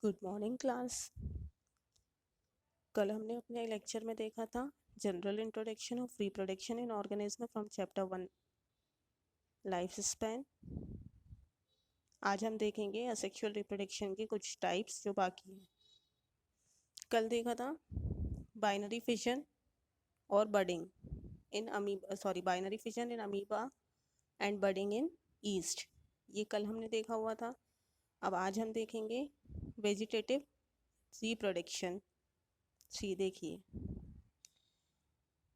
Good morning class. कल हमने अपने लेक्चर में देखा था general introduction of reproduction in organism from chapter 1 life span. आज हम देखेंगे असेक्सुअल रिप्रोडक्शन के कुछ टाइप्स जो बाकी हैं। कल देखा था बाइनरी फिशन और budding in binary fission in amoeba and budding in east, ये कल हमने देखा हुआ था। अब आज हम देखेंगे वेजिटेटिव रिप्रोडक्शन। सी देखिए,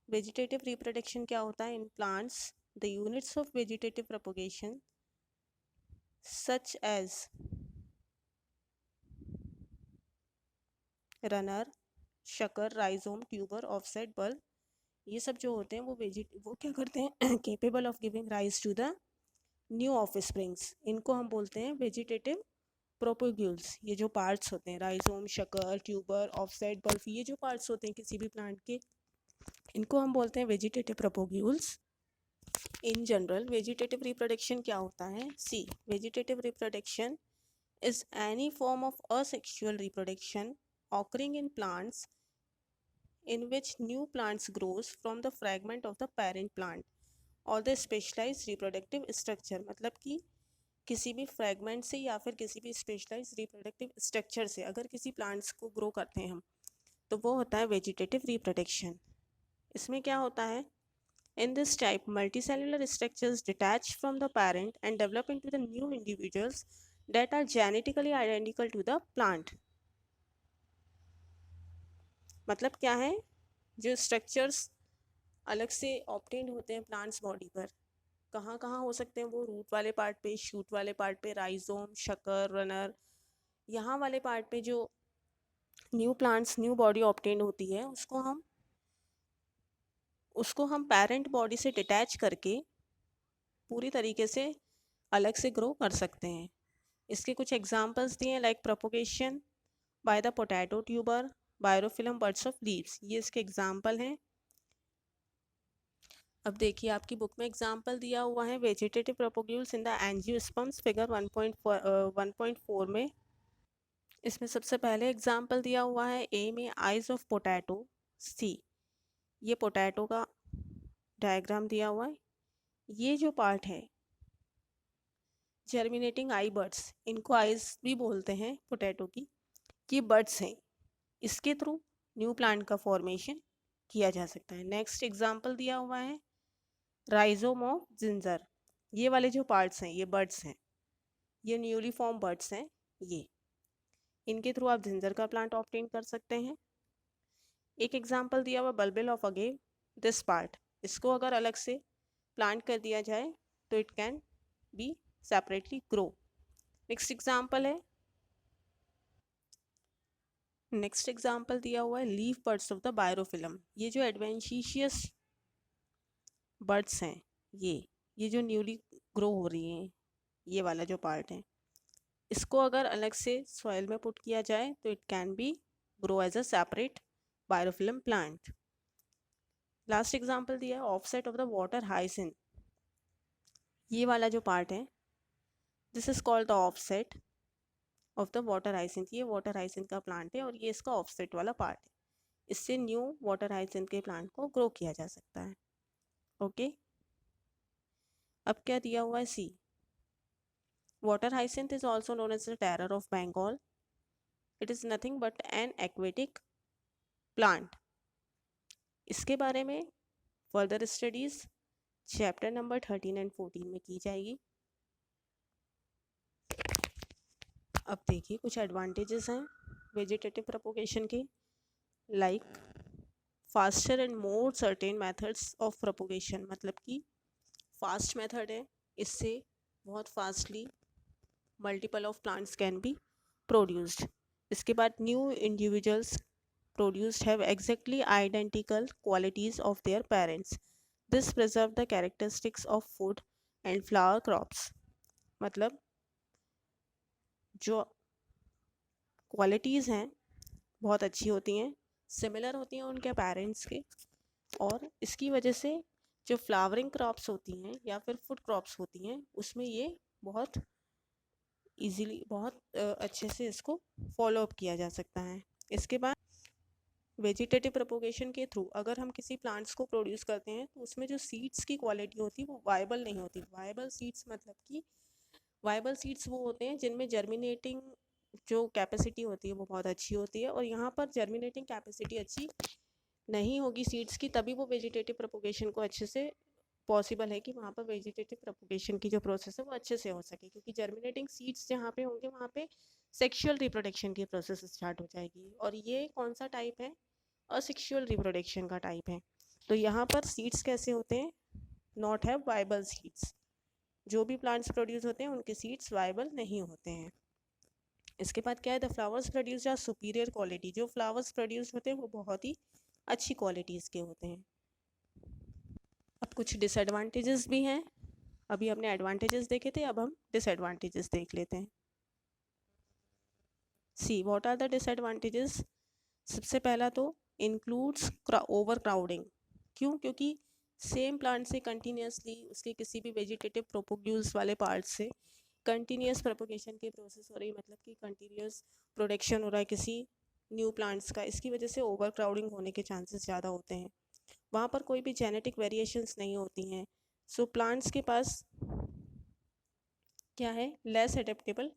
वेजिटेटिव रिप्रोडक्शन क्या होता है in plants. The units of vegetative propagation such as runner, sucker, rhizome, tuber, offset, bulb, ये सब जो होते हैं वो क्या करते हैं capable of giving rise to the new offsprings. इनको हम बोलते हैं वेजिटेटिव प्रोपोग्यूल्स। ये जो पार्ट्स होते हैं राइजोम, शकर, ट्यूबर, ऑफसेट, बल्ब, ये जो पार्ट्स होते हैं किसी भी प्लांट के, इनको हम बोलते हैं vegetative propagules. In general vegetative reproduction क्या होता है। See, vegetative reproduction is any form of asexual reproduction occurring in plants in which new plants grows from the fragment of the parent plant or the specialized reproductive structure। मतलब कि किसी भी fragment से या फिर किसी भी स्पेशलाइज रिप्रोडक्टिव स्ट्रक्चर से अगर किसी प्लांट्स को ग्रो करते हैं हम, तो वो होता है वेजिटेटिव रिप्रोडक्शन। इसमें क्या होता है, in this type, multicellular structures detach from the parent and develop into the new individuals that are genetically identical to the plant। मतलब क्या है, जो स्ट्रक्चर्स अलग से ऑब्टेन होते हैं प्लांट्स बॉडी पर, कहाँ कहाँ हो सकते हैं वो, रूट वाले पार्ट पे, शूट वाले पार्ट पे, राइजोम, शकर, रनर, यहाँ वाले पार्ट पे जो न्यू बॉडी ऑब्टेन होती है उसको हम पेरेंट बॉडी से डिटैच करके पूरी तरीके से अलग से ग्रो कर सकते हैं। इसके कुछ एग्जांपल्स दिए हैं, like propagation by the potato tuber, bryophyllum buds of leaves, ये इसके एग्जांपल हैं। अब देखिए, आपकी बुक में एग्जांपल दिया हुआ है vegetative propagules in the angiosperms figure 1.4 में। इसमें सबसे पहले एग्जांपल दिया हुआ है ए में आइज ऑफ पोटैटो। सी, ये पोटैटो का डायग्राम दिया हुआ है। ये जो पार्ट है जर्मिनेटिंग आई बर्ड्स, इनको आइज भी बोलते हैं पोटैटो की, ये बर्ड्स हैं, इसके थ्रू न्यू प्लांट का फॉर्मेशन किया जा सकता है। नेक्स्ट एग्जांपल दिया हुआ है राइजोम ऑफ जिंजर। ये वाले जो पार्ट्स हैं ये बर्ड्स हैं, ये न्यूली फॉर्म बर्ड्स हैं, ये इनके थ्रू आप जिंजर का प्लांट ऑब्टेन कर सकते हैं। एक एग्जांपल दिया हुआ bulbil of agave, this part, इसको अगर अलग से प्लांट कर दिया जाए तो it can B separately grow. Next example दिया हुआ है लीफ बर्ड्स ऑफ द बायोफिलम। ये जो एडवेंशिशियस बर्ड्स हैं, ये जो न्यूली ग्रो हो रही हैं, ये वाला जो पार्ट है, इसको अगर अलग से सॉइल में पुट किया जाए तो it can be grow as a separate bryophyllum plant. Last example दिया है offset of the water hyacinth. ये वाला जो पार्ट है, this is called the offset of the water hyacinth. ये वाटर हाइसिंथ का प्लांट है और ये इसका ऑफसेट वाला पार्ट है। इससे न्यू वाटर हाइसिंथ के प्लांट को ग्रो किया जा सकता है। ओके, अब क्या दिया हुआ है, see, water hyacinth is also known as the terror of Bengal. It is nothing but an aquatic plant. इसके बारे में further studies chapter number 13 and 14 में की जाएगी। अब देखिए, कुछ एडवांटेजेस हैं वेजिटेटिव प्रोपोगेशन के, like faster and more certain methods of propagation. मतलब कि फास्ट मेथड है, इससे बहुत fastly multiple of plants can be produced. इसके बाद new individuals produced have exactly identical qualities of their parents. This preserve the characteristics of food and flower crops। मतलब जो qualities हैं बहुत अच्छी होती हैं, सिमिलर होती हैं उनके पेरेंट्स के, और इसकी वजह से जो फ्लावरिंग क्रॉप्स होती हैं या फिर फूड क्रॉप्स होती हैं उसमें ये बहुत इजीली बहुत अच्छे से इसको फॉलो अप किया जा सकता है। इसके बाद वेजिटेटिव प्रोपोगेशन के थ्रू अगर हम किसी प्लांट्स को प्रोड्यूस करते हैं तो उसमें जो सीड्स की क्वालिटी होती है वो वायबल नहीं होती। वायबल सीड्स मतलब कि वायबल सीड्स वो होते हैं जिनमें जर्मिनेटिंग जो कैपेसिटी होती है वो बहुत अच्छी होती है, और यहाँ पर जर्मिनेटिंग कैपेसिटी अच्छी नहीं होगी सीड्स की, तभी वो वेजिटेटिव प्रोपोगेशन को अच्छे से पॉसिबल है कि वहाँ पर वेजिटेटिव प्रोपोगेशन की जो प्रोसेस है वो अच्छे से हो सके, क्योंकि जर्मिनेटिंग सीड्स जहाँ पे होंगे वहाँ पे सेक्सुअल रिप्रोडक्शन की प्रोसेस स्टार्ट हो जाएगी, और ये कौन सा टाइप है, असेक्सुअल रिप्रोडक्शन का टाइप है। तो यहाँ पर सीड्स कैसे होते हैं, नॉट हैव वायबल सीड्स, जो भी प्लांट्स प्रोड्यूस होते हैं उनके सीड्स वायबल नहीं होते हैं। इसके बाद क्या है, the flowers produce are superior quality, जो फ्लावर्स प्रोड्यूस होते हैं वो बहुत ही अच्छी क्वालिटीज़ के होते हैं। अब कुछ डिसएडवांटेजेस भी हैं, अभी हमने एडवांटेजेस देखे थे, अब हम डिसएडवांटेजेस देख लेते हैं। See what are the disadvantages. सबसे पहला तो इंक्लूड्स ओवर क्राउडिंग। क्यों, क्योंकि सेम प्लांट से कंटिन्यूसली उसके किसी भी वेजिटेटिव प्रोपोग्यूल्स वाले पार्ट से कंटिन्यूस प्रोपोगेशन की प्रोसेस हो रही है, मतलब कि कंटिन्यूस प्रोडक्शन हो रहा है किसी न्यू प्लांट्स का, इसकी वजह से ओवर क्राउडिंग होने के चांसेस ज़्यादा होते हैं। वहाँ पर कोई भी जेनेटिक वेरिएशंस नहीं होती हैं, सो प्लांट्स के पास क्या है, less adaptable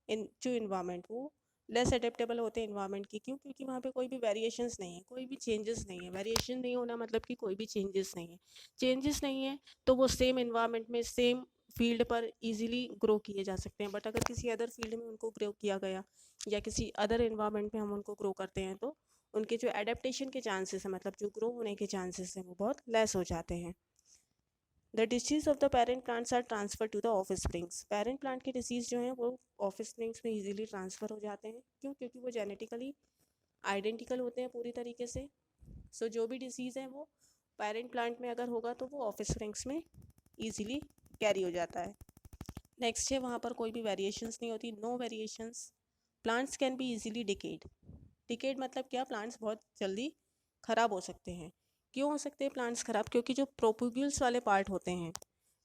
in to environment, वो लेस एडेप्टेबल होते हैं इन्वायरमेंट की। क्यों, क्योंकि वहाँ पे कोई भी वेरिएशंस नहीं है, कोई भी चेंजेस नहीं है। वेरिएशन नहीं होना मतलब कि कोई भी चेंजेस नहीं है। चेंजेस नहीं है तो वो सेम इन्वायरमेंट में सेम फील्ड पर इजीली ग्रो किए जा सकते हैं, बट अगर किसी अदर फील्ड में उनको ग्रो किया गया या किसी अदर इन्वायरमेंट में हम उनको ग्रो करते हैं तो उनके जो एडेप्टेशन के चांसेस हैं, मतलब जो ग्रो होने के चांसेस हैं, वो बहुत लेस हो जाते हैं। The disease of the parent plants are transfer to the offsprings. Parent plant के डिसीज जो हैं वो ऑफिस स्प्रिंग्स में इजीली ट्रांसफ़र हो जाते हैं। क्यों, क्योंकि वो जेनेटिकली आइडेंटिकल होते हैं पूरी तरीके से। सो जो भी डिसीज़ है वो पेरेंट प्लांट में अगर होगा तो वो ऑफिस स्प्रिंग्स में ईजिली कैरी हो जाता है। नेक्स्ट है, वहाँ पर कोई भी वेरिएशंस नहीं होती, no variations. Plants can be easily decayed. Decayed मतलब क्या, प्लांट्स बहुत जल्दी ख़राब हो सकते हैं। क्यों हो सकते हैं प्लांट्स ख़राब, क्योंकि जो प्रोपोग्यूल्स वाले पार्ट होते हैं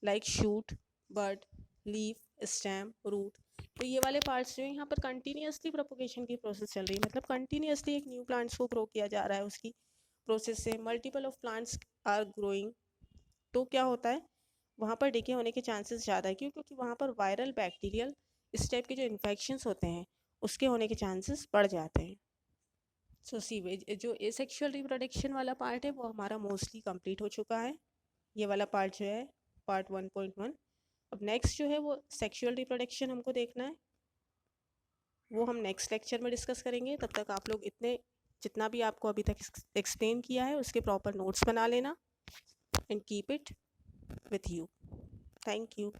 लाइक शूट, बड, लीफ, स्टेम, रूट, तो ये वाले पार्ट्स जो है यहाँ पर कंटिन्यूसली प्रोपोगेशन की प्रोसेस चल रही है, मतलब कंटिन्यूसली एक न्यू प्लांट्स को ग्रो किया जा रहा है, उसकी प्रोसेस से multiple of plants are growing. तो क्या होता है, वहाँ पर डिके होने के चांसेस ज़्यादा है। क्यों, क्योंकि वहाँ पर वायरल, बैक्टीरियल इस टाइप के जो इन्फेक्शंस होते हैं उसके होने के चांसेस बढ़ जाते हैं। सो सीवेज जो एसेक्सुअल रिप्रोडक्शन वाला पार्ट है वो हमारा मोस्टली कंप्लीट हो चुका है। ये वाला पार्ट जो है पार्ट 1.1। अब नेक्स्ट जो है वो सेक्सुअल रिप्रोडक्शन हमको देखना है, वो हम नेक्स्ट लेक्चर में डिस्कस करेंगे। तब तक आप लोग इतने जितना भी आपको अभी तक एक्सप्लेन किया है उसके प्रॉपर नोट्स बना लेना and keep it with you. Thank you.